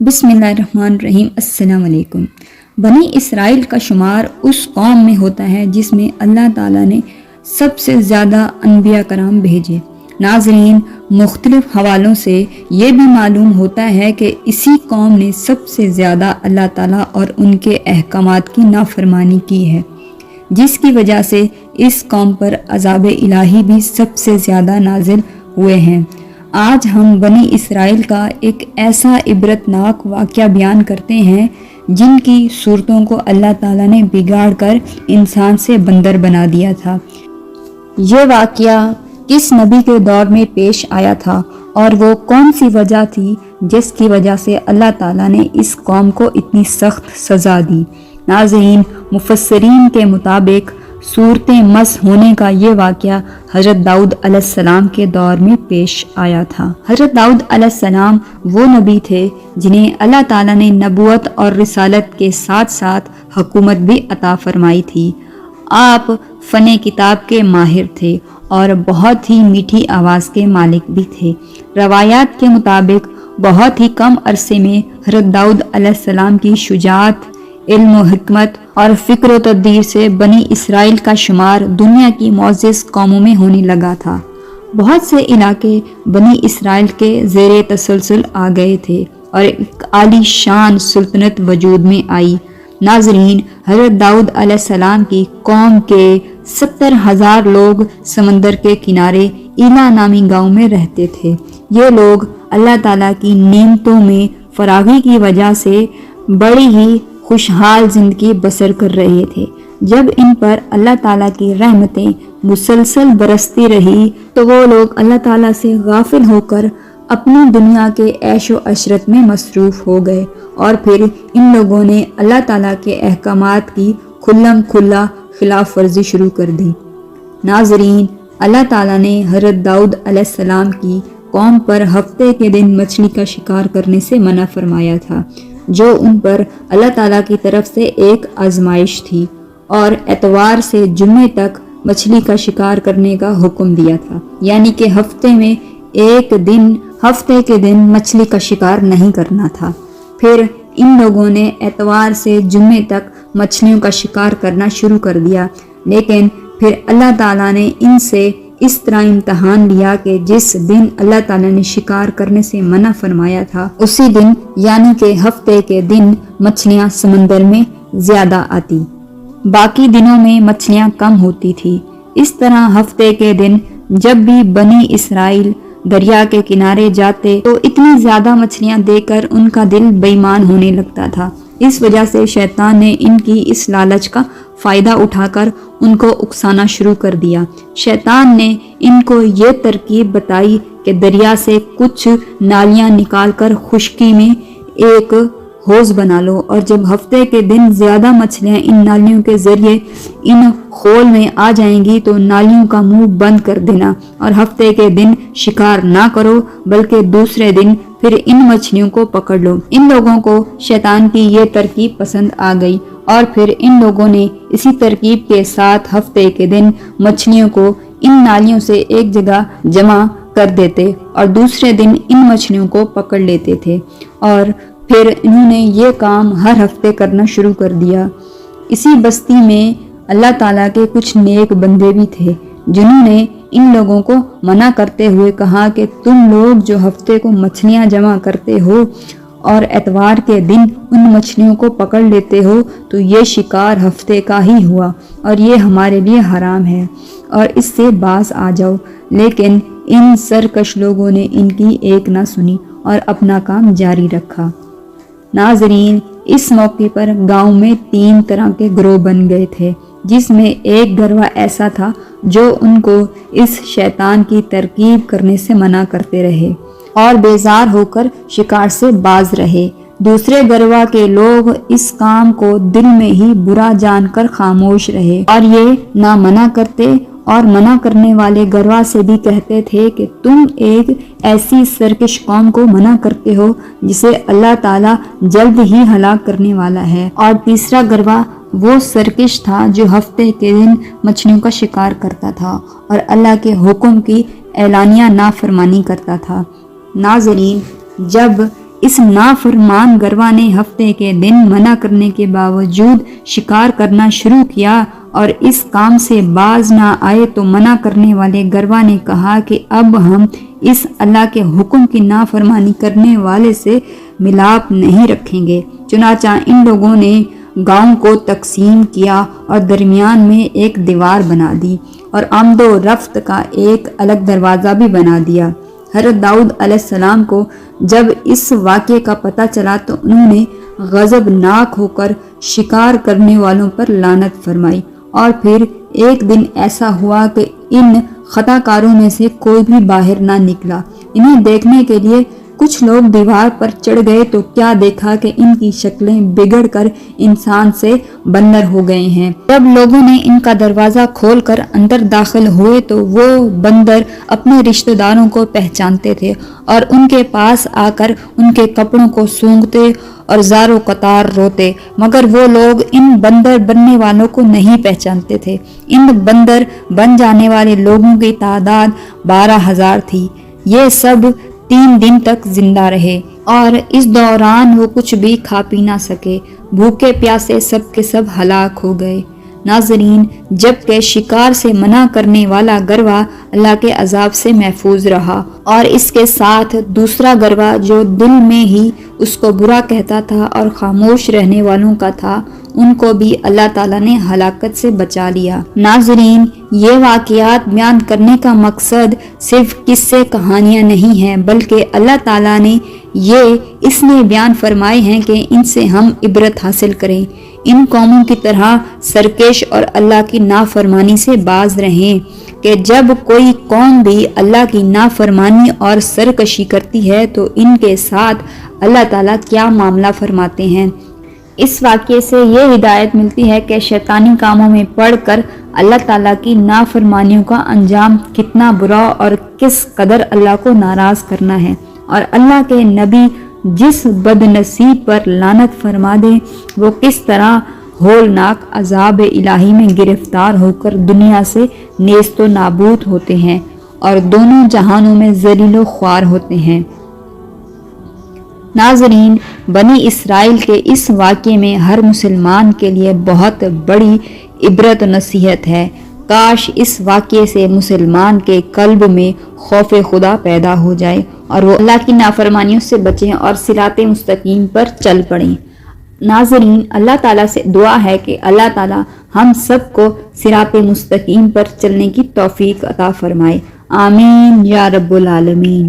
बिस्मिल्लाहिर्रहमानिर्रहीम। अस्सलाम वालेकुम। बनी इसराइल का शुमार उस कौम में होता है जिसमें अल्लाह ताला ने सबसे ज़्यादा अनबिया कराम भेजे। नाज़रीन, मुख्तलिफ हवालों से ये भी मालूम होता है कि इसी कौम ने सबसे ज़्यादा अल्लाह ताला और उनके अहकामात की नाफरमानी की है, जिसकी वजह से इस कौम पर अज़ाब इलाही भी सबसे ज़्यादा नाजिल हुए हैं। आज हम बनी इसराइल का एक ऐसा इबरतनाक वाक़या बयान करते हैं जिनकी सूरतों को अल्लाह ताला ने बिगाड़ कर इंसान से बंदर बना दिया था। ये वाक़या किस नबी के दौर में पेश आया था और वो कौन सी वजह थी जिसकी वजह से अल्लाह ताला ने इस कौम को इतनी सख्त सज़ा दी। नाज़रीन, मुफस्सरीन के मुताबिक सूरत मस होने का ये वाक़या हज़रत दाऊद अलैहिस्सलाम के दौर में पेश आया था। हज़रत दाऊद अलैहिस्सलाम वो नबी थे जिन्हें अल्लाह ताला ने नबूवत और रिसालत के साथ साथ हुकूमत भी अता फरमाई थी। आप फ़न किताब के माहिर थे और बहुत ही मीठी आवाज़ के मालिक भी थे। रवायात के मुताबिक बहुत ही कम अरसे में हज़रत दाऊद अलैहिस्सलाम की शुजाअत, इल्म, हिकमत और फ़िक्र व तदबीर से बनी इसराइल का शुमार दुनिया की मोअज़्ज़ज़ कौमों में होने लगा था। बहुत से इलाके बनी इसराइल के ज़ेरे तसलसल आ गए थे और एक आली शान सुल्तनत वजूद में आई। नाज़रीन, हज़रत दाऊद अलैहिस्सलाम की कौम के 70,000 लोग समंदर के किनारे इला नामी गांव में रहते थे। ये लोग अल्लाह ताला की नेमतों में फरागी की वजह से बड़ी ही खुशहाल ज़िंदगी बसर कर रहे थे। जब इन पर अल्लाह ताला की रहमतें मुसलसल बरसती रही तो वो लोग अल्लाह ताला से गाफिल होकर अपनी दुनिया के ऐशो अशरत में मसरूफ़ हो गए और फिर इन लोगों ने अल्लाह ताला के अहकामात की खुल्लम खुल्ला खिलाफ वर्जी शुरू कर दी। नाज़रीन, अल्लाह ताला ने हज़रत दाऊद अलैहिस्सलाम की कौम पर हफ्ते के दिन मछली का शिकार करने से मना फरमाया था, जो उन पर अल्लाह ताला की तरफ से एक आजमाइश थी, और एतवार से जुम्मे तक मछली का शिकार करने का हुक्म दिया था, यानी कि हफ्ते के दिन मछली का शिकार नहीं करना था। फिर इन लोगों ने एतवार से जुम्मे तक मछलियों का शिकार करना शुरू कर दिया, लेकिन फिर अल्लाह ताला ने इनसे इस तरह इम्तहान लिया कि जिस दिन अल्लाह ताला ने शिकार करने से मना फरमाया था उसी दिन यानी कि हफ्ते के दिन मछलियाँ समंदर में ज़्यादा आती, बाकी दिनों में मछलियाँ कम होती थी। इस तरह हफ्ते के दिन जब भी बनी इसराइल दरिया के किनारे जाते तो इतनी ज़्यादा मछलियाँ देखकर उनका दिल बेईमान होने लगता था। इस वजह से शैतान ने इनकी इस लालच का फ़ायदा उठाकर उनको उकसाना शुरू कर दिया। शैतान ने इनको ये तरकीब बताई कि दरिया से कुछ नालियाँ निकालकर खुश्की में एक हौज़ बना लो, और जब हफ्ते के दिन ज़्यादा मछलियाँ इन नालियों के ज़रिए इन खोल में आ जाएंगी तो नालियों का मुंह बंद कर देना और हफ्ते के दिन शिकार ना करो, बल्कि दूसरे दिन फिर इन मछलियों को पकड़ लो। इन लोगों को शैतान की ये तरकीब पसंद आ गई और फिर इन लोगों ने इसी तरकीब के साथ हफ्ते के दिन मछलियों को इन नालियों से एक जगह जमा कर देते और दूसरे दिन इन मछलियों को पकड़ लेते थे, और फिर इन्होंने ये काम हर हफ्ते करना शुरू कर दिया। इसी बस्ती में अल्लाह ताला के कुछ नेक बंदे भी थे जिन्होंने इन लोगों को मना करते हुए कहा कि तुम लोग जो हफ्ते को मछलियाँ जमा करते हो और एतवार के दिन उन मछलियों को पकड़ लेते हो तो ये शिकार हफ्ते का ही हुआ और ये हमारे लिए हराम है और इससे बाज आ जाओ। लेकिन इन सरकश लोगों ने इनकी एक ना सुनी और अपना काम जारी रखा। नाजरीन, इस मौके पर गांव में 3 तरह के ग्रोह बन गए थे, जिसमें एक गरवा ऐसा था जो उनको इस शैतान की तरकीब करने से मना करते रहे और बेजार होकर शिकार से बाज रहे। दूसरे गरवा के लोग इस काम को दिल में ही बुरा जानकर खामोश रहे और ये ना मना करते, और मना करने वाले गरवा से भी कहते थे कि तुम एक ऐसी सरकश कौम को मना करते हो जिसे अल्लाह ताला जल्द ही हलाक करने वाला है। और तीसरा गरवा वो सरकश था जो हफ्ते के दिन मछलियों का शिकार करता था और अल्लाह के हुक्म की एलानिया नाफरमानी करता था। नाज़रीन, जब اس نافرمان گروا نے ہفتے کے دن منع کرنے کے باوجود شکار کرنا شروع کیا اور اس کام سے باز نہ آئے تو منع کرنے والے گروا نے کہا کہ اب ہم اس اللہ کے حکم کی نافرمانی کرنے والے سے ملاپ نہیں رکھیں گے۔ چنانچہ ان لوگوں نے گاؤں کو تقسیم کیا اور درمیان میں ایک دیوار بنا دی اور آمد و رفت کا ایک الگ دروازہ بھی بنا دیا۔ حضرت داؤد علیہ السلام کو جب اس واقعے کا پتہ چلا تو انہوں نے غضبناک ہو کر شکار کرنے والوں پر لعنت فرمائی، اور پھر ایک دن ایسا ہوا کہ ان خطا کاروں میں سے کوئی بھی باہر نہ نکلا۔ انہیں دیکھنے کے لیے کچھ لوگ دیوار پر چڑھ گئے تو کیا دیکھا کہ ان کی شکلیں بگڑ کر انسان سے بندر ہو گئے ہیں۔ جب لوگوں نے ان کا دروازہ کھول کر اندر داخل ہوئے تو وہ بندر اپنے رشتہ داروں کو پہچانتے تھے اور ان کے پاس آ کر ان کے کپڑوں کو سونگھتے اور زار و قطار روتے، مگر وہ لوگ ان بندر بننے والوں کو نہیں پہچانتے تھے۔ ان بندر بن جانے والے لوگوں کی تعداد 12,000 تھی۔ یہ سب 3 دن تک زندہ رہے اور اس دوران وہ کچھ بھی کھا پی نہ سکے، بھوکے پیاسے سب کے سب ہلاک ہو گئے۔ ناظرین، جبکہ شکار سے منع کرنے والا گروہ اللہ کے عذاب سے محفوظ رہا، اور اس کے ساتھ دوسرا گروہ جو دل میں ہی اس کو برا کہتا تھا اور خاموش رہنے والوں کا تھا، ان کو بھی اللہ تعالیٰ نے ہلاکت سے بچا لیا۔ ناظرین، یہ واقعات بیان کرنے کا مقصد صرف قصے کہانیاں نہیں ہیں، بلکہ اللہ تعالیٰ نے یہ اس لیے بیان فرمائے ہیں کہ ان سے ہم عبرت حاصل کریں، ان قوموں کی طرح سرکش اور اللہ کی نافرمانی سے باز رہیں کہ جب کوئی قوم بھی اللہ کی نافرمانی اور سرکشی کرتی ہے تو ان کے ساتھ اللہ تعالیٰ کیا معاملہ فرماتے ہیں۔ اس واقعے سے یہ ہدایت ملتی ہے کہ شیطانی کاموں میں پڑھ کر اللہ تعالیٰ کی نافرمانیوں کا انجام کتنا برا اور کس قدر اللہ کو ناراض کرنا ہے، اور اللہ کے نبی جس بد نصیب پر لعنت فرما دے وہ کس طرح ہولناک عذاب الہی میں گرفتار ہو کر دنیا سے نیست و نابود ہوتے ہیں اور دونوں جہانوں میں ذلیل و خوار ہوتے ہیں۔ ناظرین، بنی اسرائیل کے اس واقعے میں ہر مسلمان کے لیے بہت بڑی عبرت و نصیحت ہے۔ کاش اس واقعے سے مسلمان کے قلب میں خوف خدا پیدا ہو جائے اور وہ اللہ کی نافرمانیوں سے بچیں اور صراط مستقیم پر چل پڑیں۔ ناظرین، اللہ تعالیٰ سے دعا ہے کہ اللہ تعالیٰ ہم سب کو صراط مستقیم پر چلنے کی توفیق عطا فرمائے۔ آمین یا رب العالمین۔